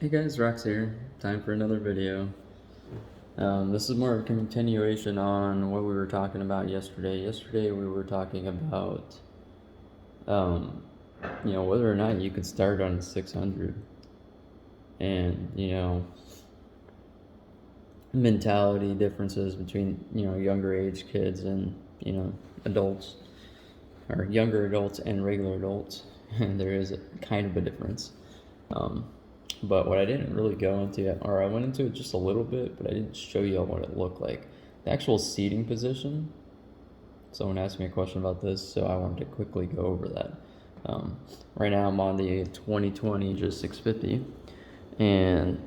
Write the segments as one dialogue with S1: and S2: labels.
S1: Hey guys, Rox here. Time for another video. This is more of a continuation on what we were talking about yesterday. Yesterday we were talking about, um, whether or not you could start on 600 and, mentality differences between, younger age kids and, adults, or younger adults and regular adults. And there is kind of a difference. But what I didn't really go into, or I went into it just a little bit, but I didn't show you all what it looked like. The actual seating position, someone asked me a question about this, so I wanted to quickly go over that. Right now I'm on the 2020 just 650, and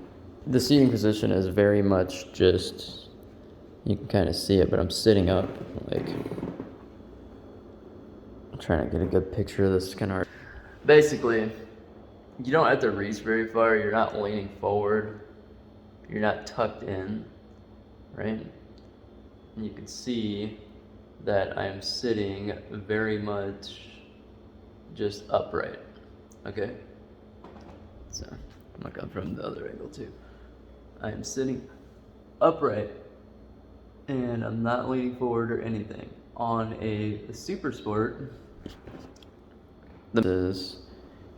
S1: the seating position is very much just, you can kind of see it, but I'm sitting up, like, I'm trying to get a good picture of this kind of. Basically, you don't have to reach very far. You're not leaning forward. You're not tucked in, right? And you can see that I'm sitting very much just upright, okay? So, I'm gonna come from the other angle too. I am sitting upright and I'm not leaning forward or anything. On a Super Sport,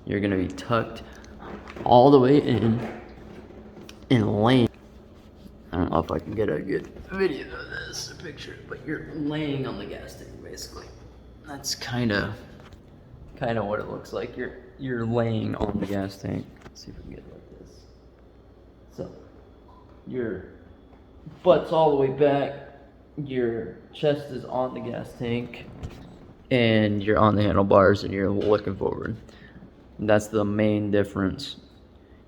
S1: you're gonna be tucked all the way in and laying. I don't know if I can get a good video of this, a picture, but you're laying on the gas tank basically. That's kind of what it looks like. You're laying on the gas tank. Let's see if we can get it like this. So your butt's all the way back, your chest is on the gas tank, and you're on the handlebars and you're looking forward. And that's the main difference.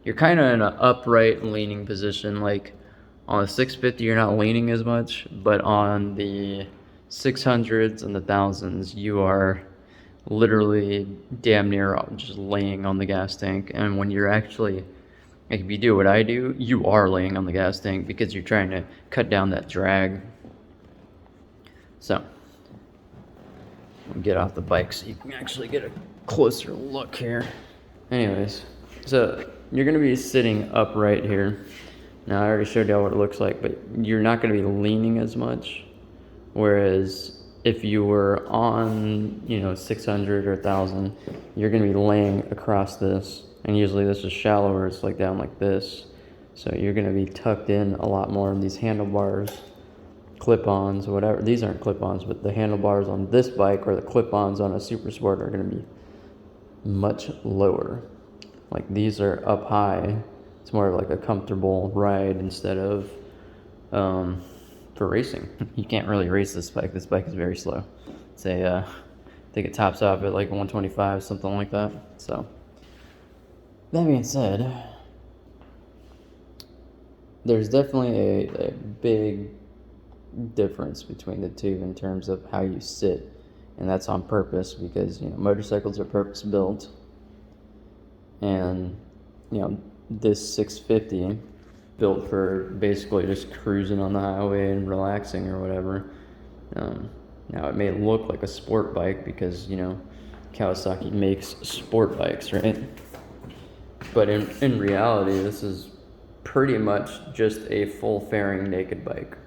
S1: You're kind of in an upright leaning position, like on the 650 you're not leaning as much, but on the 600s and the thousands you are literally damn near just laying on the gas tank. And when you're actually, like, if you do what I do, you are laying on the gas tank because you're trying to cut down that drag. So get off the bike so you can actually get a closer look here. Anyways, so you're gonna be sitting upright here. Now I already showed you what it looks like, but you're not gonna be leaning as much. Whereas if you were on, 600 or 1000, you're gonna be laying across this, and usually this is shallower, it's like down like this. So you're gonna be tucked in a lot more. These handlebars, clip-ons, whatever, these aren't clip-ons, but the handlebars on this bike or the clip-ons on a Super Sport are gonna be much lower. Like these are up high. It's more of like a comfortable ride instead of for racing. You can't really race this bike. This bike is very slow. Say, I think it tops off at like 125, something like that. So, that being said, there's definitely a big difference between the two in terms of how you sit. And that's on purpose because, motorcycles are purpose built. And, this 650 built for basically just cruising on the highway and relaxing or whatever. Now it may look like a sport bike because Kawasaki makes sport bikes, right? But in reality, this is pretty much just a full fairing naked bike.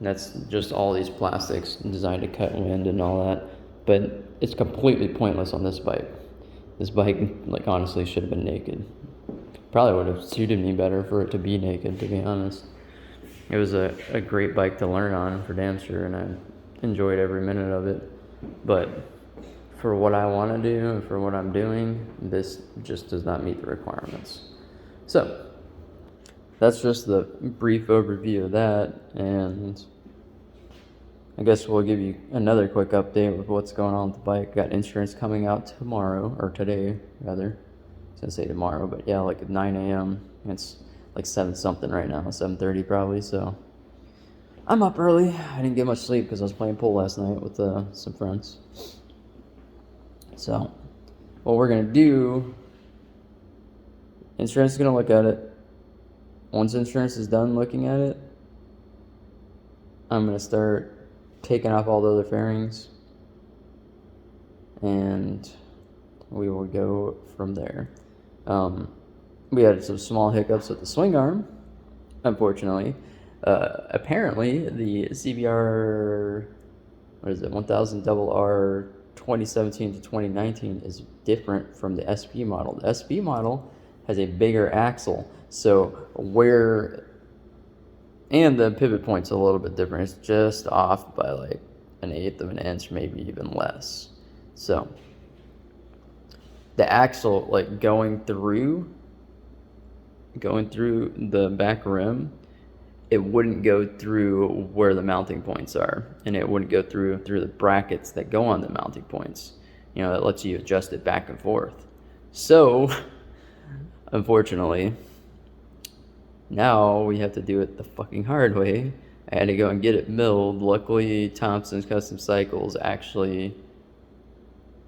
S1: That's just all these plastics designed to cut wind and all that, but it's completely pointless on this bike. This bike, like, honestly should have been naked. Probably would have suited me better for it to be naked, to be honest. It was a great bike to learn on, for damn sure, and I enjoyed every minute of it. But for what I want to do and for what I'm doing, this just does not meet the requirements. So, that's just the brief overview of that, and I guess we'll give you another quick update with what's going on with the bike. Got insurance coming out tomorrow, or today, rather. I was gonna say tomorrow, but yeah, like at 9 a.m. It's like 7 something right now, 7:30 probably, so I'm up early. I didn't get much sleep because I was playing pool last night with some friends. So, what we're gonna do, insurance is gonna look at it. Once insurance is done looking at it, I'm gonna start taking off all the other fairings, and we will go from there. we had some small hiccups with the swing arm, unfortunately. Apparently, the CBR, what is it, 1000 R 2017 to 2019 is different from the SP model. The SP model has a bigger axle, and the pivot point's a little bit different. It's just off by like 1/8 of an inch, maybe even less. So the axle, like going through the back rim, it wouldn't go through where the mounting points are, and it wouldn't go through the brackets that go on the mounting points. You know, that lets you adjust it back and forth. So, unfortunately, now we have to do it the fucking hard way. I had to go and get it milled. Luckily, Thompson's Custom Cycles actually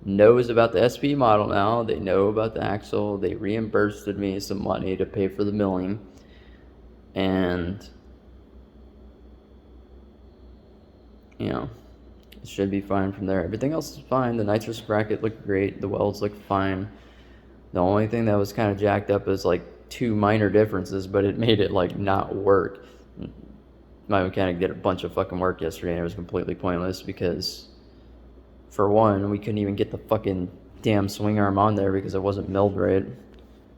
S1: knows about the SP model now. They know about the axle. They reimbursed me some money to pay for the milling. And, you know, it should be fine from there. Everything else is fine. The nitrous bracket looked great. The welds looked fine. The only thing that was kind of jacked up is like 2 minor differences, but it made it like not work. My mechanic did a bunch of fucking work yesterday, and it was completely pointless because, for one, we couldn't even get the fucking damn swing arm on there because it wasn't milled right.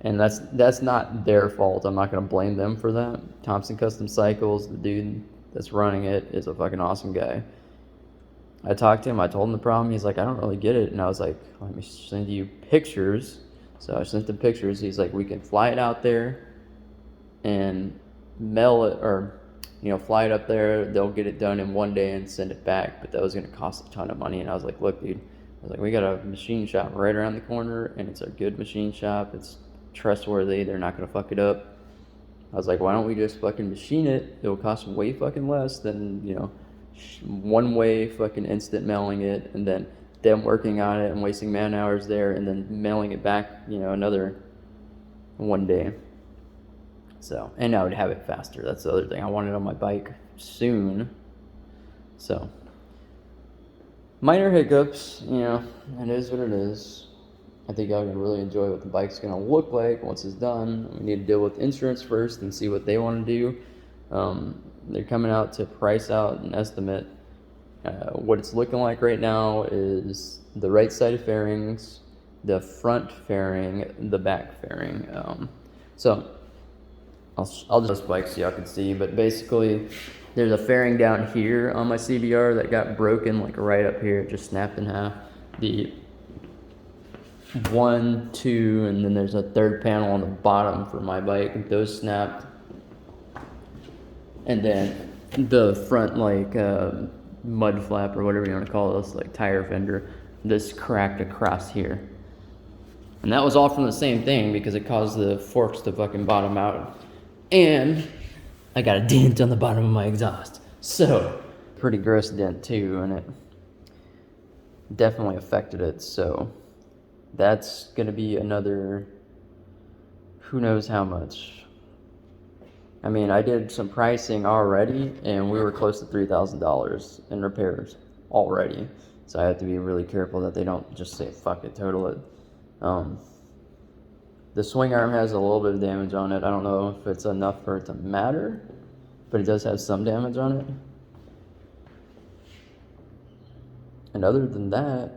S1: And that's not their fault. I'm not going to blame them for that. Thompson Custom Cycles, the dude that's running it, is a fucking awesome guy. I talked to him. I told him the problem. He's like, I don't really get it. And I was like, let me send you pictures. So I sent the pictures. He's like, we can fly it out there and mail it, or, you know, fly it up there. They'll get it done in 1 day and send it back. But that was going to cost a ton of money. And I was like, look, dude, I was like, we got a machine shop right around the corner, and it's a good machine shop. It's trustworthy. They're not going to fuck it up. I was like, why don't we just fucking machine it? It'll cost way fucking less than, you know, one way fucking instant mailing it, and then them working on it and wasting man hours there, and then mailing it back, you know, another 1 day. So, and I would have it faster. That's the other thing. I want it on my bike soon. So, minor hiccups, you know, it is what it is. I think y'all are going to really enjoy what the bike's going to look like once it's done. We need to deal with insurance first and see what they want to do. They're coming out to price out an estimate. What it's looking like right now is the right side of fairings, the front fairing, the back fairing. So I'll just bike so y'all can see, but basically there's a fairing down here on my CBR that got broken, like right up here. It just snapped in half. The 1, 2, and then there's a third panel on the bottom for my bike. Those snapped. And then the front, like, mud flap or whatever you want to call this, like tire fender, this cracked across here. And that was all from the same thing because it caused the forks to fucking bottom out. And I got a dent on the bottom of my exhaust. So, pretty gross dent too, and it definitely affected it. So, that's going to be another who knows how much. I mean, I did some pricing already, and we were close to $3,000 in repairs already. So I have to be really careful that they don't just say, fuck it, total it. The swing arm has a little bit of damage on it. I don't know if it's enough for it to matter, but it does have some damage on it. And other than that,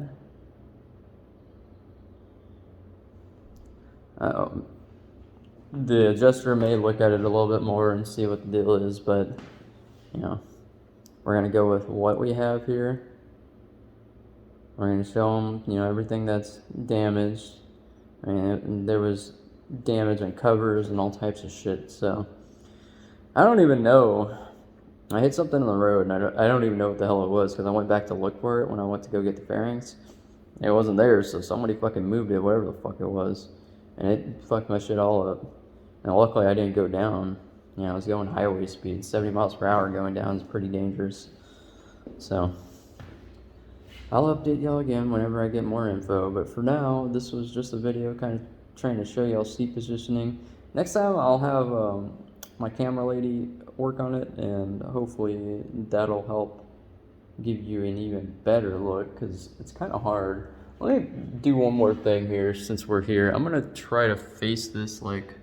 S1: the adjuster may look at it a little bit more and see what the deal is, but, you know, we're going to go with what we have here. We're going to show them, you know, everything that's damaged. I mean, there was damage on covers and all types of shit, so I don't even know. I hit something on the road, and I don't even know what the hell it was, because I went back to look for it when I went to go get the fairings. It wasn't there, so somebody fucking moved it, whatever the fuck it was, and it fucked my shit all up. And luckily I didn't go down. You know, I was going highway speed. 70 miles per hour going down is pretty dangerous. So, I'll update y'all again whenever I get more info. But for now, this was just a video kind of trying to show y'all seat positioning. Next time I'll have my camera lady work on it, and hopefully that'll help give you an even better look, because it's kind of hard. Let me do one more thing here since we're here. I'm going to try to face this like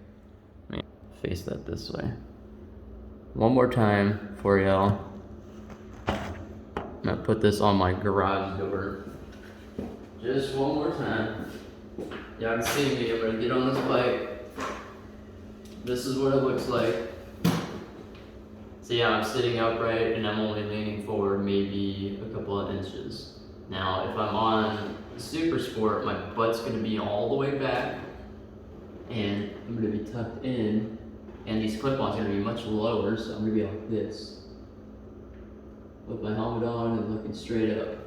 S1: face that this way. One more time for y'all. I'm gonna put this on my garage door. Just one more time. Y'all can see me. I'm gonna get on this bike. This is what it looks like. So yeah, I'm sitting upright and I'm only leaning forward maybe a couple of inches. Now, if I'm on Super Sport, my butt's gonna be all the way back and I'm gonna be tucked in, and these clip-ons are gonna be much lower, so I'm gonna be like this. With my helmet on and looking straight up.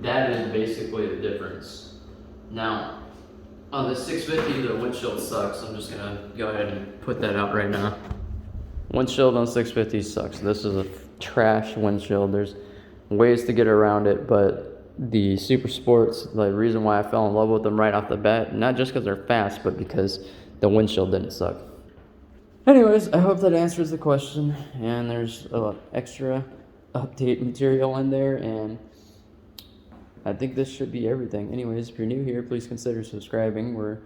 S1: That is basically the difference. Now, on the 650, the windshield sucks. I'm just gonna go ahead and put that out right now. Windshield on 650 sucks. This is a trash windshield. There's ways to get around it, but the Super Sports, the reason why I fell in love with them right off the bat, not just because they're fast, but because the windshield didn't suck. Anyways, I hope that answers the question, and there's extra update material in there, and I think this should be everything. Anyways, if you're new here, please consider subscribing. We're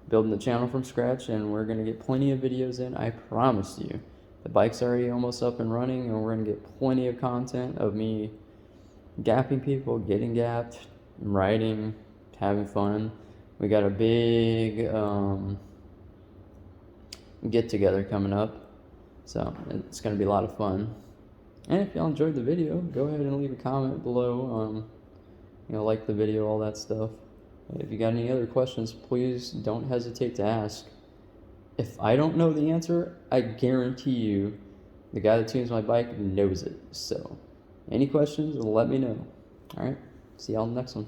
S1: building the channel from scratch, and we're going to get plenty of videos in, I promise you. The bike's already almost up and running, and we're going to get plenty of content of me gapping people, getting gapped, riding, having fun. We got a big get-together coming up, so it's going to be a lot of fun. And if y'all enjoyed the video, go ahead and leave a comment below. Like the video, all that stuff. If you got any other questions, please don't hesitate to ask. If I don't know the answer, I guarantee you the guy that tunes my bike knows it. So, any questions, let me know. Alright, see y'all in the next one.